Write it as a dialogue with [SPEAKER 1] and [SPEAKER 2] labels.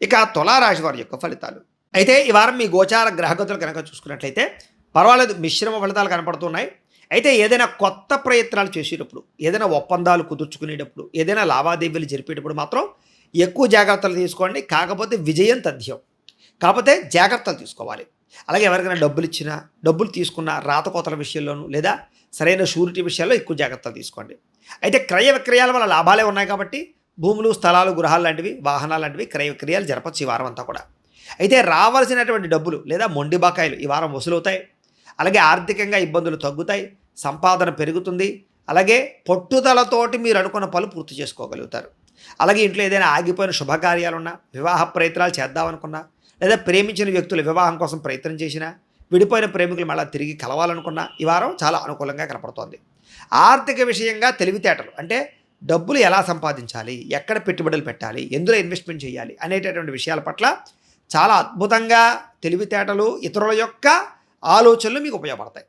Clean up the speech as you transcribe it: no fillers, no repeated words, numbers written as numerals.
[SPEAKER 1] ఇక తులారాశి వారి యొక్క ఫలితాలు. అయితే ఈ వారం మీ గోచార గ్రహగతులు కనుక చూసుకున్నట్లయితే పర్వాలేదు, మిశ్రమ ఫలితాలు కనపడుతున్నాయి. అయితే ఏదైనా కొత్త ప్రయత్నాలు చేసేటప్పుడు, ఏదైనా ఒప్పందాలు కుదుర్చుకునేటప్పుడు, ఏదైనా లావాదేవీలు జరిపేటప్పుడు మాత్రం ఎక్కువ జాగ్రత్తలు తీసుకోండి. కాకపోతే విజయం తథ్యం. కాకపోతే జాగ్రత్తలు తీసుకోవాలి. అలాగే ఎవరికైనా డబ్బులు ఇచ్చినా, డబ్బులు తీసుకున్న రాతకోతల విషయంలోనూ లేదా సరైన షూరిటీ విషయాల్లో ఎక్కువ జాగ్రత్తలు తీసుకోండి. అయితే క్రయ విక్రయాల వల్ల లాభాలే ఉన్నాయి కాబట్టి భూములు, స్థలాలు, గృహాలు లాంటివి, వాహనాలు లాంటివి క్రయ విక్రయాలు జరపచ్చు ఈ వారం అంతా కూడా. అయితే రావాల్సినటువంటి డబ్బులు లేదా మొండి బకాయిలు ఈ వారం వసూలవుతాయి. అలాగే ఆర్థికంగా ఇబ్బందులు తగ్గుతాయి, సంపాదన పెరుగుతుంది. అలాగే పట్టుదలతోటి మీరు అనుకున్న పనులు పూర్తి చేసుకోగలుగుతారు. అలాగే ఇంట్లో ఏదైనా ఆగిపోయిన శుభకార్యాలున్నా, వివాహ ప్రయత్నాలు చేద్దామనుకున్నా, లేదా ప్రేమించిన వ్యక్తుల వివాహం కోసం ప్రయత్నం చేసినా, విడిపోయిన ప్రేమికులు మళ్ళీ తిరిగి కలవాలనుకున్నా ఈ వారం చాలా అనుకూలంగా కనపడుతోంది. ఆర్థిక విషయంగా తెలివితేటలు అంటే డబ్బులు ఎలా సంపాదించాలి, ఎక్కడ పెట్టుబడులు పెట్టాలి, ఎందులో ఇన్వెస్ట్మెంట్ చేయాలి అనేటటువంటి విషయాల పట్ల చాలా అద్భుతంగా తెలివితేటలు, ఇతరుల యొక్క ఆలోచనలు మీకు ఉపయోగపడతాయి.